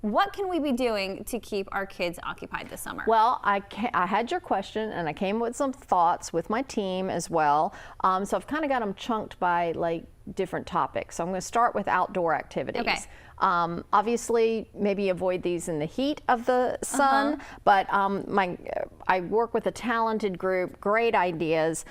What can we be doing to keep our kids occupied this summer? Well, I had your question, and I came with some thoughts with my team as well. So I've kind of got them chunked by like different topics. So I'm going to start with outdoor activities. Okay. Obviously, maybe avoid these in the heat of the sun, but I work with a talented group, great ideas.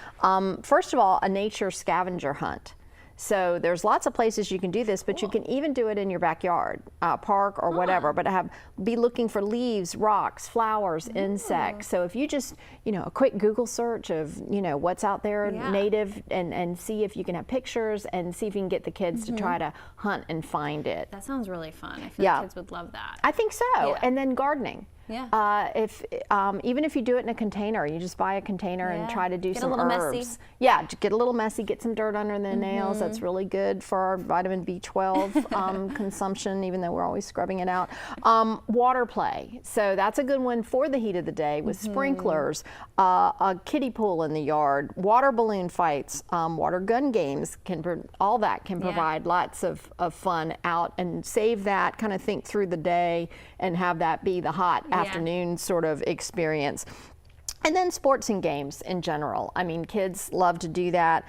First of all, a nature scavenger hunt. So there's lots of places you can do this, but you can even do it in your backyard, park or whatever, but be looking for leaves, rocks, flowers, insects. So if you just, a quick Google search of, what's out there native and see if you can have pictures and see if you can get the kids to try to hunt and find it. That sounds really fun. I feel like kids would love that. I think so. Yeah. And then gardening. Yeah. Even if you do it in a container, you just buy a container and try to do some herbs. Get a little messy. Yeah, get a little messy, get some dirt under the nails. That's really good for our vitamin B12 consumption, even though we're always scrubbing it out. Water play. So that's a good one for the heat of the day with sprinklers, a kiddie pool in the yard, water balloon fights, water gun games, all that can provide lots of fun out, and save that, kind of think through the day and have that be the hot afternoon sort of experience. And then sports and games in general. I mean, kids love to do that.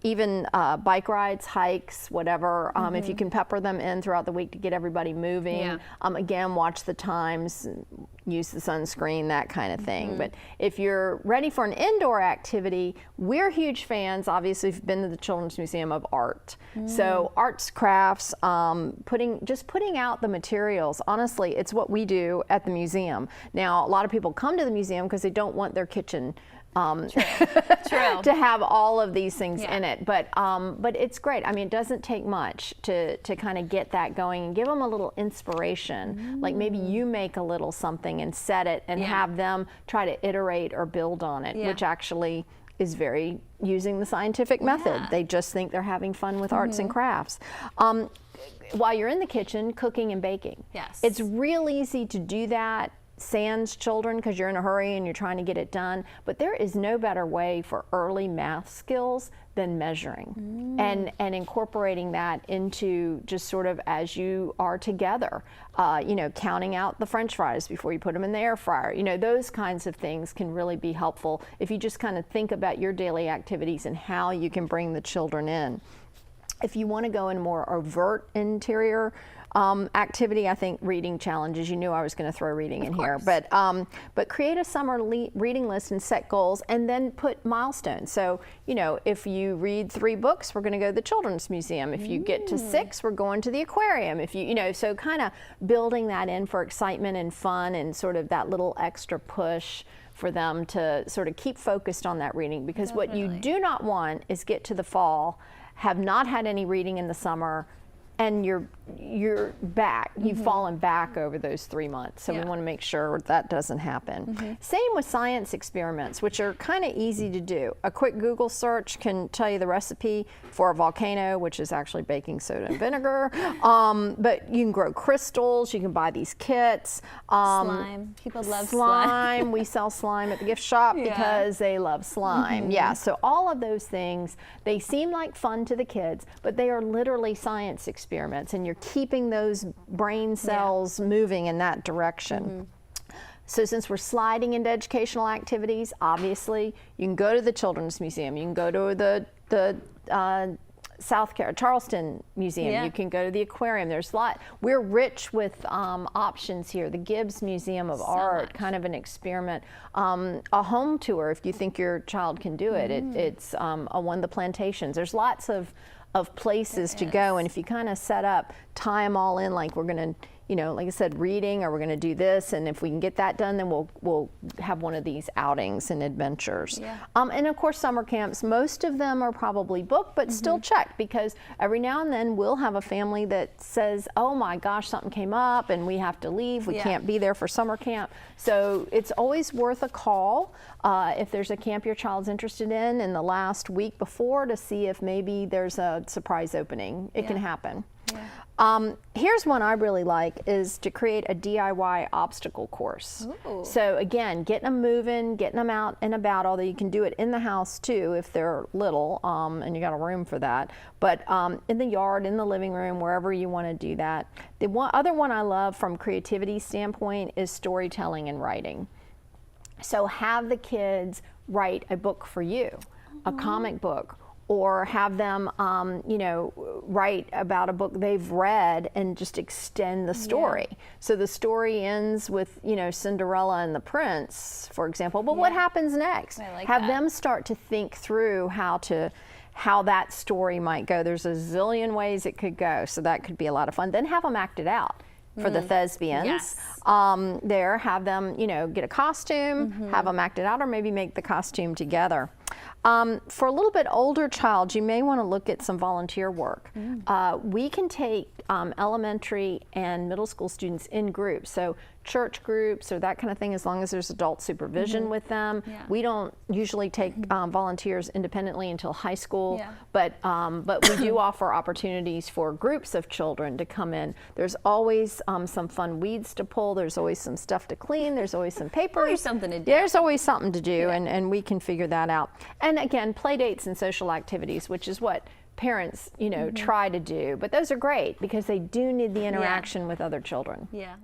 Even bike rides, hikes, whatever. If you can pepper them in throughout the week to get everybody moving. Again, watch the times, use the sunscreen, that kind of thing. But if you're ready for an indoor activity, we're huge fans, obviously, if you've been to the Children's Museum, of art. So arts, crafts, putting out the materials. Honestly, it's what we do at the museum. Now, a lot of people come to the museum because they don't want their kitchen to have all of these things in it, but it's great. I mean, it doesn't take much to kind of get that going and give them a little inspiration. Like maybe you make a little something and set it and have them try to iterate or build on it, which actually is very using the scientific method. They just think they're having fun with arts and crafts. While you're in the kitchen, cooking and baking. It's real easy to do that sans children because you're in a hurry and you're trying to get it done, but there is no better way for early math skills than measuring and incorporating that into just sort of as you are together, counting out the French fries before you put them in the air fryer. Those kinds of things can really be helpful if you just kind of think about your daily activities and how you can bring the children in. If you want to go in more overt interior activity, I think reading challenges. You knew I was going to throw reading in here, but create a summer reading list and set goals, and then put milestones. So if you read 3 books, we're going to go to the Children's Museum. If you get to 6, we're going to the aquarium. If so kind of building that in for excitement and fun and sort of that little extra push for them to sort of keep focused on that reading, because what you do not want is get to the fall, have not had any reading in the summer, and you're back. You've fallen back over those 3 months. So we want to make sure that doesn't happen. Same with science experiments, which are kind of easy to do. A quick Google search can tell you the recipe for a volcano, which is actually baking soda and vinegar. But you can grow crystals. You can buy these kits. Slime. People love slime. We sell slime at the gift shop because they love slime. So all of those things, they seem like fun to the kids, but they are literally science experiments, and you're keeping those brain cells moving in that direction. So since we're sliding into educational activities, obviously you can go to the Children's Museum, you can go to the Charleston Museum, you can go to the aquarium. There's a lot. We're rich with options here. The Gibbs Museum of Art, kind of an experiment. A home tour, if you think your child can do it. It's one of the plantations. There's lots of places to go, and if you kind of set up, tie them all in, like we're going to, like I said, reading, or we're going to do this, and if we can get that done, then we'll have one of these outings and adventures. And of course, summer camps, most of them are probably booked, but still check, because every now and then we'll have a family that says, oh my gosh, something came up and we have to leave, we can't be there for summer camp. So it's always worth a call if there's a camp your child's interested in the last week before, to see if maybe there's a surprise opening. It can happen. Here's one I really like, is to create a DIY obstacle course. Ooh. So again, getting them moving, getting them out and about, although you can do it in the house too if they're little, and you got a room for that. But in the yard, in the living room, wherever you want to do that. The other one I love from creativity standpoint is storytelling and writing. So have the kids write a book for you, a comic book, or have them, write about a book they've read and just extend the story. Yeah. So the story ends with, Cinderella and the prince, for example, but what happens next? I like have that. them start to think through how that story might go. There's a zillion ways it could go, so that could be a lot of fun. Then have them act it out. For the thespians, have them, get a costume, have them act it out, or maybe make the costume together. For a little bit older child, you may want to look at some volunteer work. We can take elementary and middle school students in groups, so church groups or that kind of thing, as long as there's adult supervision with them. Yeah. We don't usually take volunteers independently until high school, but we do offer opportunities for groups of children to come in. There's always some fun weeds to pull. There's always some stuff to clean. There's always some papers. There's something to do. There's always something to do, and we can figure that out. And again, play dates and social activities, which is what parents, try to do. But those are great because they do need the interaction with other children. Yeah.